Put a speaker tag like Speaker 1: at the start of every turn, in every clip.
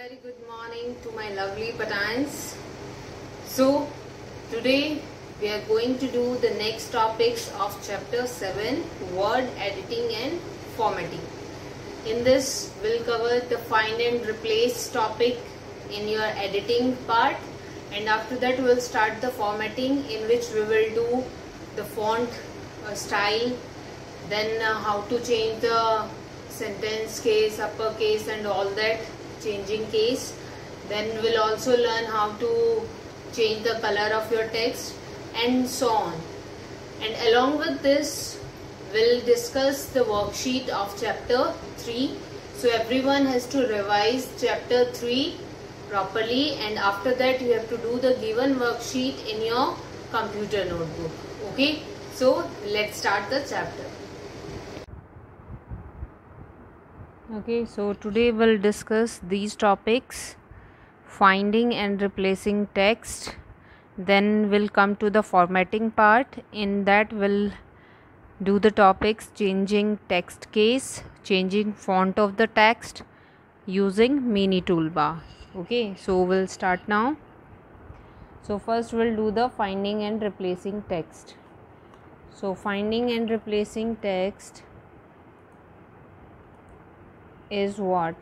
Speaker 1: very good morning to my lovely Patans. So today we are going to do the next topics of chapter 7, word editing and formatting. In this we'll cover the find and replace topic in your editing part, and after that we'll start the formatting, in which we will do the font style, then how to change the sentence case, uppercase and all that, changing case. Then we'll also learn how to change the color of your text and so on. And along with this we'll discuss the worksheet of chapter 3. So everyone has to revise chapter 3 properly, and after that you have to do the given worksheet in your computer notebook. Okay, so let's start the chapter. Okay, so today we'll discuss these topics: finding and replacing text. Then we'll come to the formatting part. In that we'll do the topics changing text case, changing font of the text using mini toolbar. Okay, so we'll start now. So first we'll do the finding and replacing text. So finding and replacing text is what?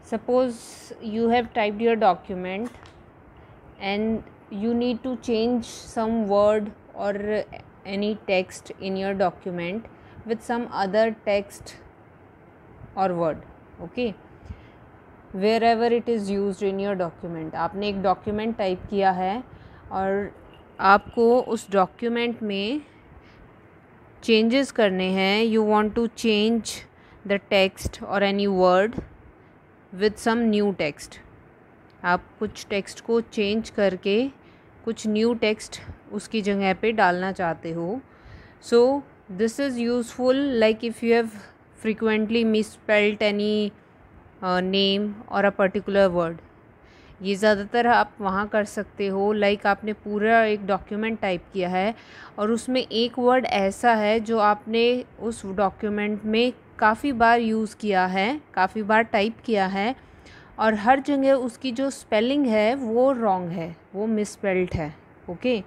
Speaker 1: Suppose you have typed your document and you need to change some word or any text in your document with some other text or word. Okay, wherever it is used in your document. आपने एक document type किया है और आपको उस document में changes करने हैं. You want to change the text or any word with some new text. आप कुछ टेक्स्ट को चेंज करके कुछ न्यू टेक्स्ट उसकी जगह पे डालना चाहते हो. So this is useful like if you have frequently misspelled any name और अ पर्टिकुलर वर्ड. ये ज़्यादातर आप वहाँ कर सकते हो. लाइक आपने पूरा एक डॉक्यूमेंट टाइप किया है और उसमें एक वर्ड ऐसा है जो आपने उस डॉक्यूमेंट में काफ़ी बार यूज़ किया है, काफ़ी बार टाइप किया है, और हर जगह उसकी जो स्पेलिंग है वो रॉन्ग है, वो मिसस्पेल्ड है. Okay,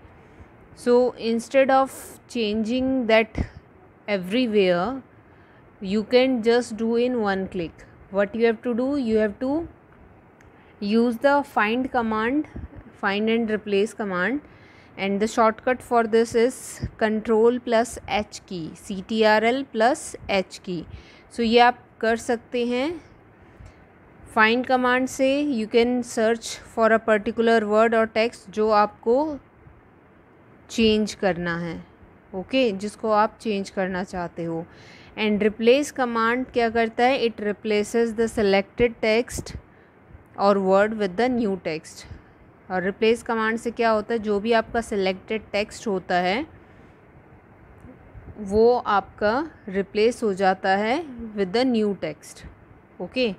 Speaker 1: so instead of changing that everywhere, you can just do in one click. What you have to do, you have to use the find command, find and replace command, and the shortcut for this is control plus h key, ctrl plus h key. so ये आप कर सकते हैं. Find command से you can search for a particular word और text जो आपको change करना है. ओके, जिसको आप चेंज करना चाहते हो. एंड रिप्लेस कमांड क्या करता है? It replaces the selected text और word with the new text. और रिप्लेस कमांड से क्या होता है? जो भी आपका सेलेक्टेड टेक्स्ट होता है वो आपका रिप्लेस हो जाता है with the new text. Okay,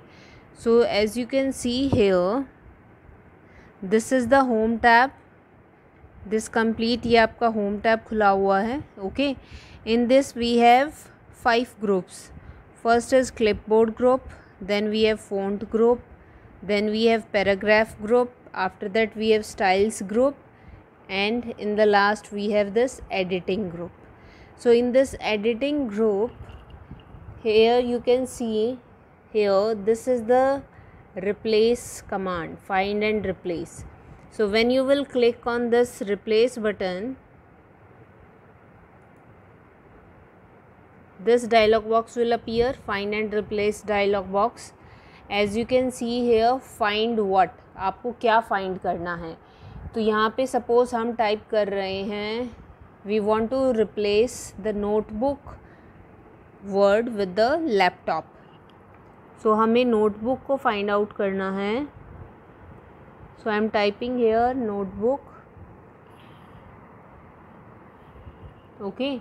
Speaker 1: so as you can see here, this is the home tab. this complete, ये आपका home tab खुला हुआ है. okay, in this we have 5 groups. first is clipboard group, then we have font group, then we have paragraph group, after that we have styles group, and in the last we have this editing group. so in this editing group, here you can see, here this is the replace command, find and replace. so when you will click on this replace button, this dialog box will appear, find and replace dialog box. as you can see here, find what, आपको क्या find करना है. तो यहाँ पे suppose हम type कर रहे हैं we want to replace the notebook word with the laptop. सो हमें नोटबुक को फाइंड आउट करना है. So I am typing here notebook. Okay,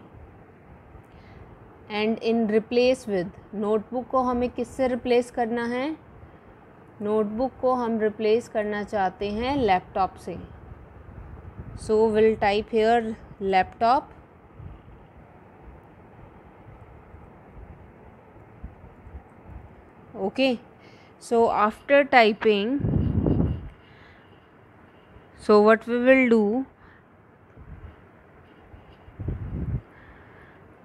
Speaker 1: and in replace with, notebook को हमें किससे रिप्लेस करना है? नोटबुक को हम रिप्लेस करना चाहते हैं लैपटॉप से. So will type hair laptop. Okay, So after typing, so what we will do,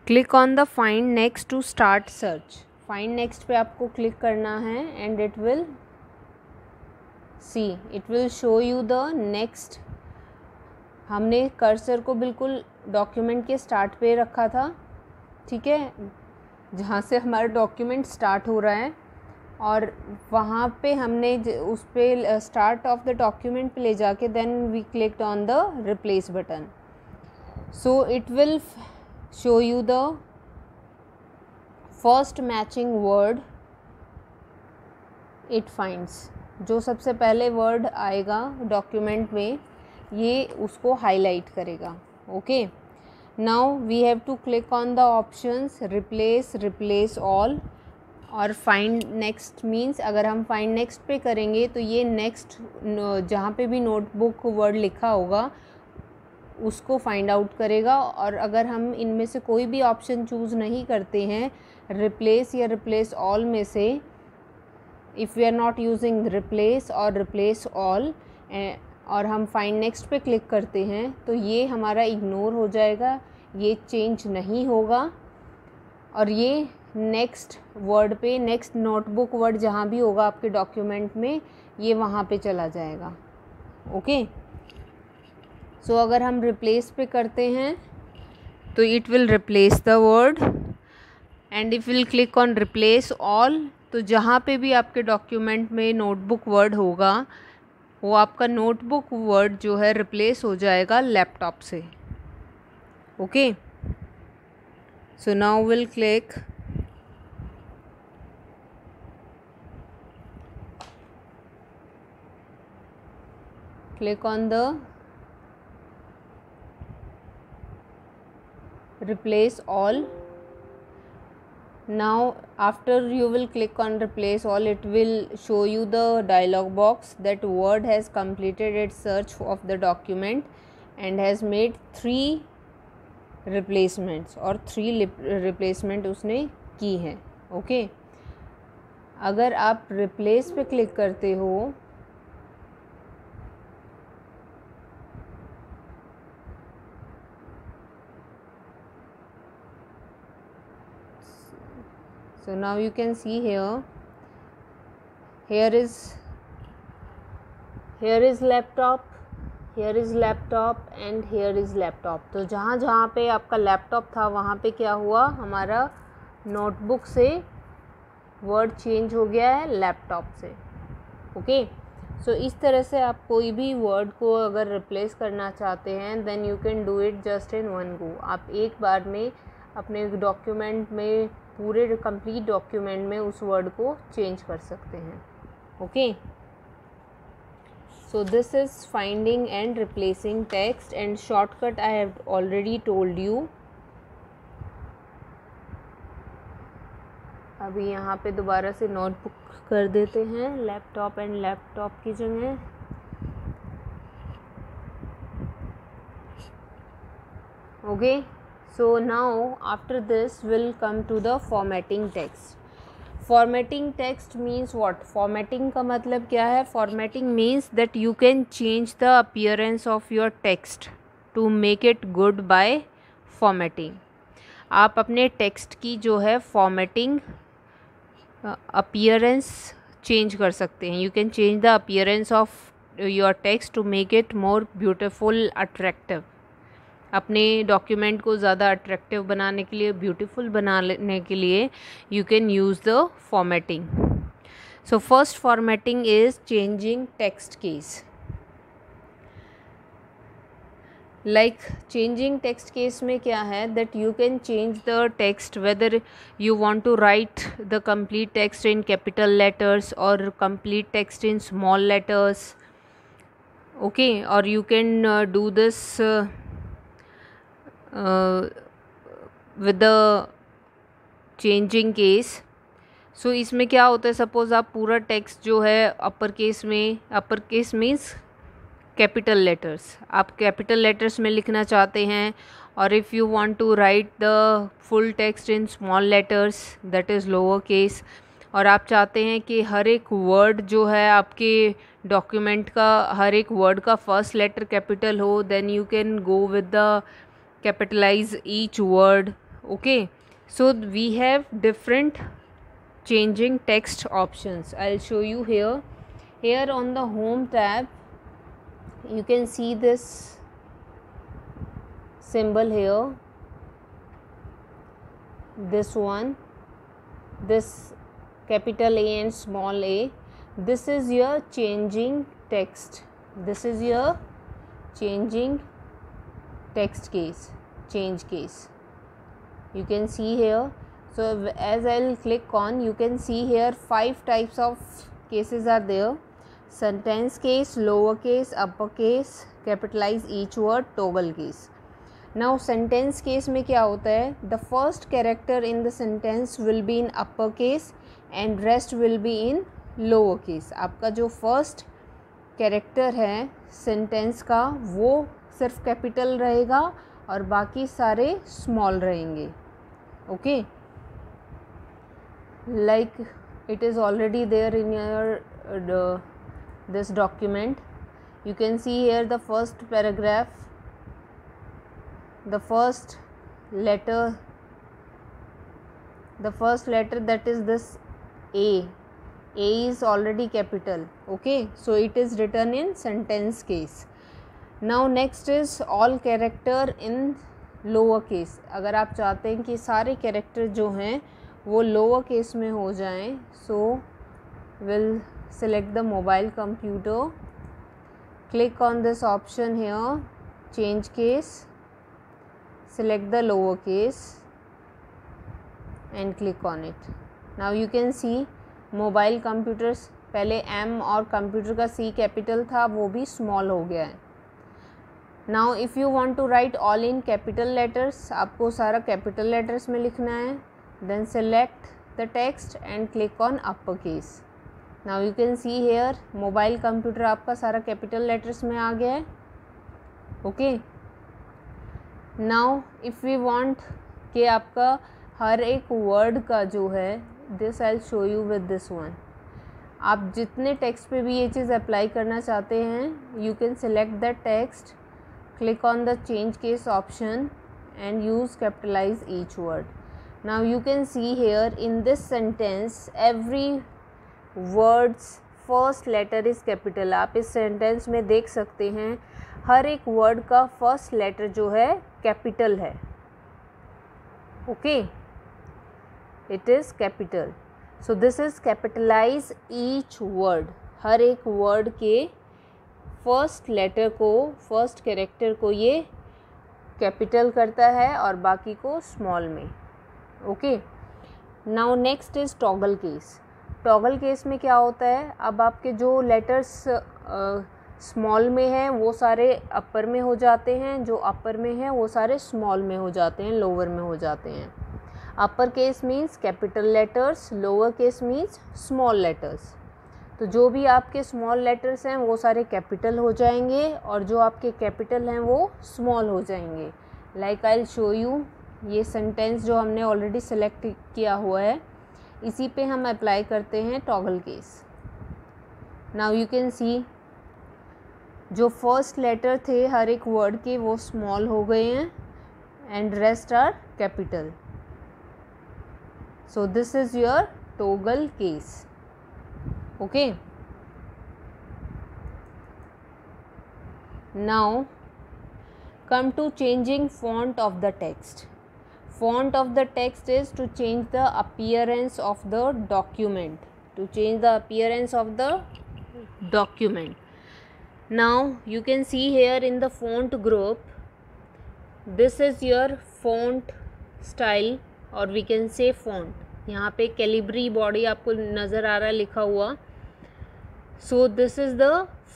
Speaker 1: click on the find next to start search. find next पे आपको click करना है and it will show you the next. हमने cursor को बिल्कुल document के start पे रखा था, ठीक है, जहाँ से हमारा डॉक्यूमेंट स्टार्ट हो रहा है, और वहाँ पे हमने उस पे स्टार्ट ऑफ द डॉक्यूमेंट पे ले जाके then we clicked on the replace button. So it will show you the first matching word it finds. जो सबसे पहले वर्ड आएगा डॉक्यूमेंट में ये उसको हाईलाइट करेगा. Okay, now we have to click on the options replace all और find next. Means अगर हम फाइंड नेक्स्ट पे करेंगे तो ये नेक्स्ट जहाँ पे भी नोटबुक वर्ड लिखा होगा उसको फाइंड आउट करेगा. और अगर हम इनमें से कोई भी ऑप्शन चूज़ नहीं करते हैं रिप्लेस या रिप्लेस ऑल में से, if we are not using replace और रिप्लेस ऑल और हम फाइंड नेक्स्ट पे क्लिक करते हैं तो ये हमारा इग्नोर हो जाएगा, ये चेंज नहीं होगा और ये नेक्स्ट वर्ड पे, नेक्स्ट नोटबुक वर्ड जहाँ भी होगा आपके डॉक्यूमेंट में, ये वहाँ पे चला जाएगा. ओके, सो अगर हम रिप्लेस पे करते हैं तो it will replace the word and if will click on replace all तो जहाँ पे भी आपके डॉक्यूमेंट में नोटबुक वर्ड होगा वो आपका नोटबुक वर्ड जो है रिप्लेस हो जाएगा लैपटॉप से. Okay, so now will click on the replace all. Now after you will click on replace all, it will show you the dialog box that Word has completed its search of the document and has made 3 replacements और 3 replacement उसने की है. Okay, अगर आप replace पे click करते हो so now you can see here is laptop, here is laptop and here is laptop. तो जहाँ जहाँ पे आपका लैपटॉप था वहाँ पे क्या हुआ, हमारा नोटबुक से वर्ड चेंज हो गया है लैपटॉप से. ओके, सो इस तरह से आप कोई भी वर्ड को अगर रिप्लेस करना चाहते हैं then you can do it just in one go. आप एक बार में अपने डॉक्यूमेंट में, पूरे कंप्लीट डॉक्यूमेंट में उस वर्ड को चेंज कर सकते हैं. Okay, so this is finding and replacing text and shortcut I have already told you. अभी यहाँ पे दोबारा से नोटबुक कर देते हैं लैपटॉप एंड लैपटॉप की जगह. Okay, so now after this we'll come to the formatting text. Formatting text means what? Formatting का मतलब क्या है? Formatting means that you can change the appearance of your text to make it good by formatting. आप अपने text की जो है formatting appearance change कर सकते हैं. You can change the appearance of your text to make it more beautiful, attractive. अपने document को ज़्यादा अट्रैक्टिव बनाने के लिए, ब्यूटीफुल बनाने के लिए you can use the formatting. So first formatting is changing text case. Like changing text case में क्या है, that you can change the text whether you want to write the complete text in capital letters और complete text in small letters. Okay, और you can do this with the changing case. So इसमें क्या होता है, suppose आप पूरा text जो है अपर केस में, upper case means capital letters, आप कैपिटल लेटर्स में लिखना चाहते हैं, और if you want to write the full text in small letters that is lower case, और आप चाहते हैं कि हर एक वर्ड जो है आपके डॉक्यूमेंट का, हर एक वर्ड का फर्स्ट लेटर कैपिटल हो, then you can go with the capitalise each word. Okay, so we have different changing text options. I'll show you here on the home tab. You can see this symbol here, this one, this capital A and small a. This is your changing text. This is your changing text case, change case. You can see here. So as I'll click on, you can see here 5 types of cases are there: sentence case, lowercase, uppercase, capitalize each word, toggle case. Now sentence case में क्या होता है? The first character in the sentence will be in uppercase and rest will be in lowercase. आपका जो first character है sentence का वो सिर्फ कैपिटल रहेगा और बाकी सारे स्मॉल रहेंगे. Okay, like it is already there in your this document. You can see here the first paragraph, the first letter that is this A is already capital. Okay, so it is written in sentence case. Now next is all character in lower case. अगर आप चाहते हैं कि सारे character जो हैं वो lower case में हो जाएं, so will select the mobile computer, click on this option here, change case, select the lower case and click on it. Now you can C mobile computers, पहले एम और computer का सी capital था, वो भी small हो गया है. Now if you want to write all in capital letters, आपको सारा कैपिटल लेटर्स में लिखना है. Then select the text and click on upper case. Now you can see here mobile computer आपका सारा कैपिटल लेटर्स में आ गया है. Okay, now if we want कि आपका हर एक वर्ड का जो है, this I will show you with this one. आप जितने टेक्स्ट पे भी ये चीज़ अप्लाई करना चाहते हैं, you can select the text, click on the change case option and use capitalize each word. Now you can see here in this sentence every words first letter is capital. आप इस sentence में देख सकते हैं हर एक word का first letter जो है capital है. Okay, it is capital. So this is capitalize each word. हर एक word के फर्स्ट लेटर को, फर्स्ट कैरेक्टर को ये कैपिटल करता है और बाकी को स्मॉल में. Okay, now next is toggle case. Toggle case में क्या होता है, अब आपके जो लेटर्स स्मॉल में हैं वो सारे अपर में हो जाते हैं, जो अपर में हैं वो सारे स्मॉल में हो जाते हैं, लोअर में हो जाते हैं. अपर case means capital letters, lower case means small letters. तो जो भी आपके स्मॉल लेटर्स हैं वो सारे कैपिटल हो जाएंगे और जो आपके कैपिटल हैं वो स्मॉल हो जाएंगे. Like I will show you, ये सेंटेंस जो हमने ऑलरेडी सेलेक्ट किया हुआ है इसी पे हम अप्लाई करते हैं toggle case. Now you can सी जो फर्स्ट लेटर थे हर एक वर्ड के वो स्मॉल हो गए हैं and rest are capital. So this is your toggle case. Okay, now come to changing font of the text. Font of the text is to change the appearance of the document, to change the appearance of the document. Now you can see here in the font group, this is your font style or we can say font. यहाँ पे Calibri body आपको नज़र आ रहा है लिखा हुआ. So this is the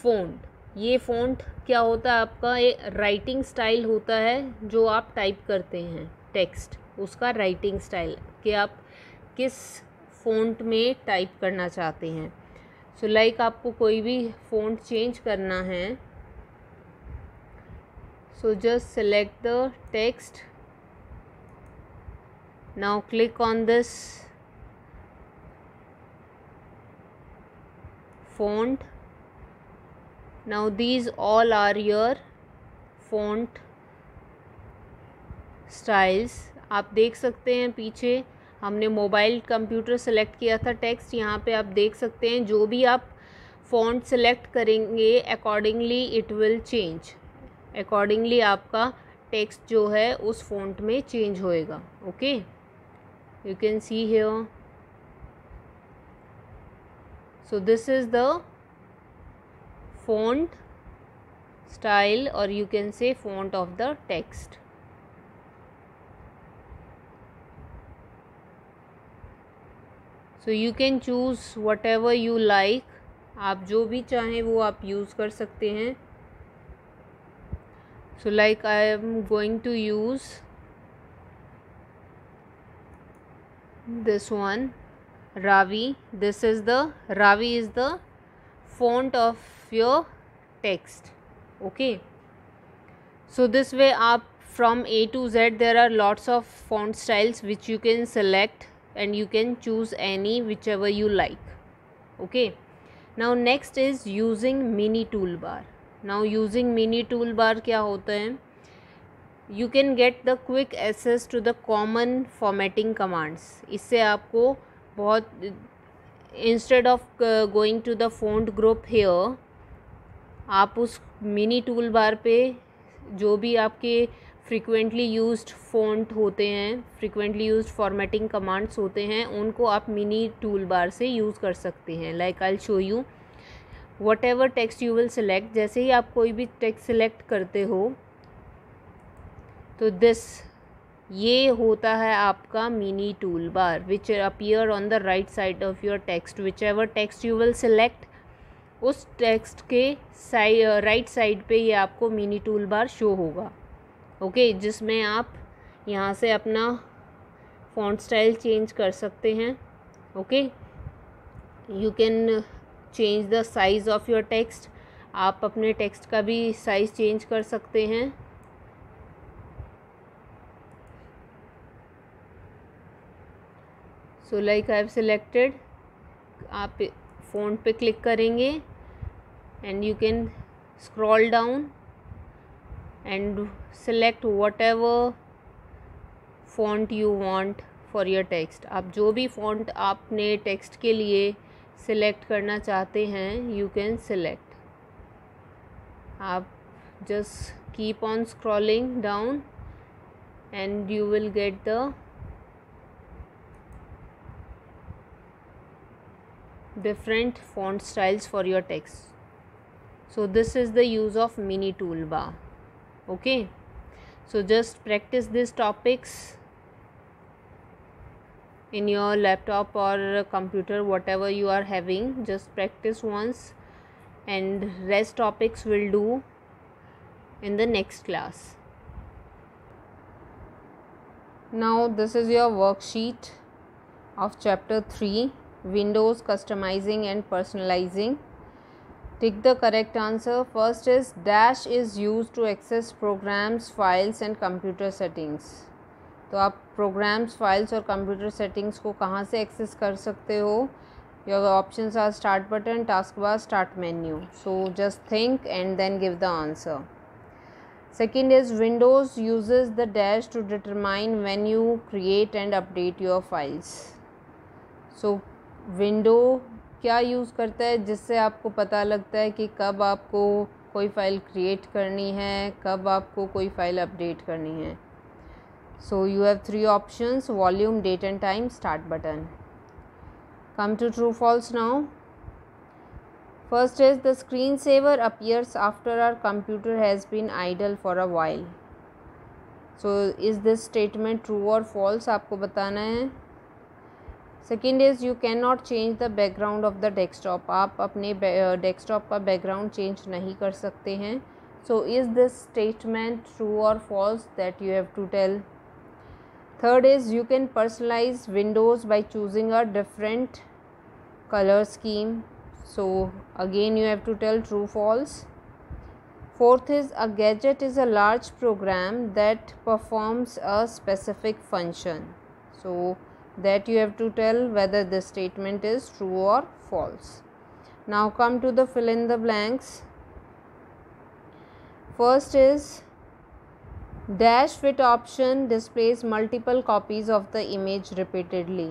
Speaker 1: font. ये font क्या होता है, आपका एक राइटिंग स्टाइल होता है जो आप टाइप करते हैं टेक्स्ट, उसका राइटिंग स्टाइल कि आप किस फ़ॉन्ट में टाइप करना चाहते हैं. सो लाइक आपको कोई भी फ़ॉन्ट चेंज करना है, so just select the text. Now click on this font. Now these all are your font styles. आप देख सकते हैं पीछे हमने मोबाइल कंप्यूटर सेलेक्ट किया था टेक्स्ट, यहाँ पे आप देख सकते हैं जो भी आप फॉन्ट सेलेक्ट करेंगे accordingly it will change, accordingly आपका टेक्स्ट जो है उस फॉन्ट में चेंज होएगा. Okay, you can see here. So this is the font style, or you can say font of the text. So you can choose whatever you like. आप जो भी चाहें वो आप यूज़ कर सकते हैं. So like I am going to use this one, Ravi. This is the Ravi is the font of your text. Okay, so this way up from A to Z there are lots of font styles which you can select and you can choose any whichever you like. Okay, now next is using mini toolbar. Now using mini toolbar क्या होता है, you can get the quick access to the common formatting commands. इससे आपको बहुत instead of going to the font group here, आप उस mini tool bar पे जो भी आपके फ्रीक्वेंटली यूज्ड फ़ॉन्ट होते हैं, फ्रीक्वेंटली यूज्ड फॉर्मेटिंग कमांड्स होते हैं, उनको आप मिनी टूल बार से यूज़ कर सकते हैं. Like I show you what ever text you will select. जैसे ही आप कोई भी टेक्स्ट सेलेक्ट करते हो तो दिस ये होता है आपका mini tool bar which appear on the right side of your text. Which ever text you will select उस टेक्स्ट के राइट साइड पे ये आपको मिनी टूल बार शो होगा. ओके, जिसमें आप यहाँ से अपना फॉन्ट स्टाइल चेंज कर सकते हैं. Okay, you can change the size of your text. आप अपने टेक्स्ट का भी साइज़ चेंज कर सकते हैं. So like I have selected, आप फ़ॉन्ट पे क्लिक करेंगे and you can scroll down and select whatever font you want for your text. आप जो भी font आपने टेक्स्ट के लिए सिलेक्ट करना चाहते हैं you can select. आप just keep on scrolling down and you will get the different font styles for your text. So this is the use of mini toolbar. Okay, so just practice these topics in your laptop or computer, whatever you are having. Just practice once and rest topics will do in the next class. Now this is your worksheet of chapter 3, Windows Customizing and Personalizing. Tick the correct answer. First is dash is used to access programs, files and computer settings. तो आप programs, files और computer settings को कहाँ से access कर सकते हो? Your options are start button, taskbar, start menu. So just think and then give the answer. Second is Windows uses the dash to determine when you create and update your files. So window क्या use करता है जिससे आपको पता लगता है कि कब आपको कोई फ़ाइल क्रिएट करनी है, कब आपको कोई फ़ाइल अपडेट करनी है. So you have 3 options, volume, date and time, start button. Come to true false now. First is the screen saver appears after our computer has been idle for a while. So is this statement true और false, आपको बताना है. Second is you can not change the background of the desktop. आप अपने desktop का background change नहीं कर सकते हैं. So is this statement true और false, that you have to tell. Third is you can personalise Windows by choosing a different colour scheme. So again you have to tell true false. Fourth is a gadget is a large program that performs a specific function. So that you have to tell whether the statement is true or false. Now come to the fill in the blanks. First is dash fit option displays multiple copies of the image repeatedly.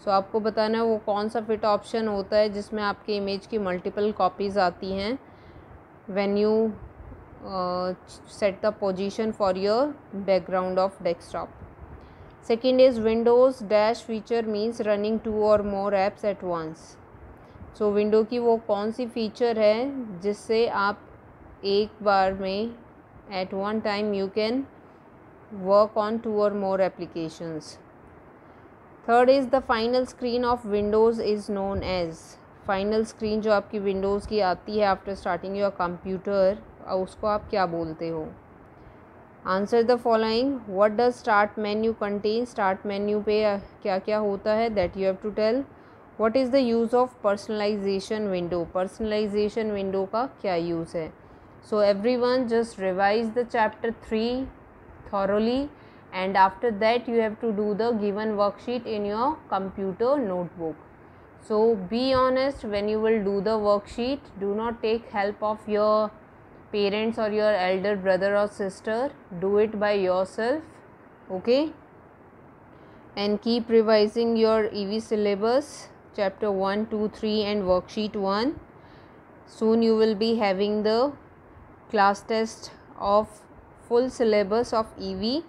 Speaker 1: So आपको बताना है वो कौन सा fit option होता है जिसमें आपके इमेज की मल्टीपल कॉपीज़ आती हैं when you set the position for your background of desktop. Second is Windows dash feature means running 2 or more apps at once. So window की वो कौन सी फीचर है जिससे आप एक बार में at one time you can work on 2 or more applications. Third is the final screen of Windows is known as. Final screen जो आपकी विंडोज़ की आती है आफ्टर स्टार्टिंग योर कंप्यूटर, उसको आप क्या बोलते हो? Answer the following. What does start menu contain. Start menu पे क्या क्या होता है that you have to tell. What is the use of personalization window. Personalization window का क्या यूज़ है? So everyone just revise the chapter 3 thoroughly and after that you have to do the given worksheet in your computer notebook. So be honest when you will do the worksheet. Do not take help of your parents or your elder brother or sister. Do it by yourself, okay? And keep revising your EV syllabus, chapter 1, 2, 3 and worksheet 1. Soon you will be having the class test of full syllabus of EV.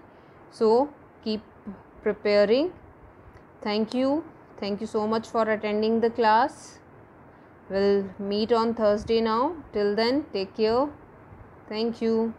Speaker 1: So keep preparing. Thank you so much for attending the class. We'll meet on Thursday now. Till then, take care. Thank you.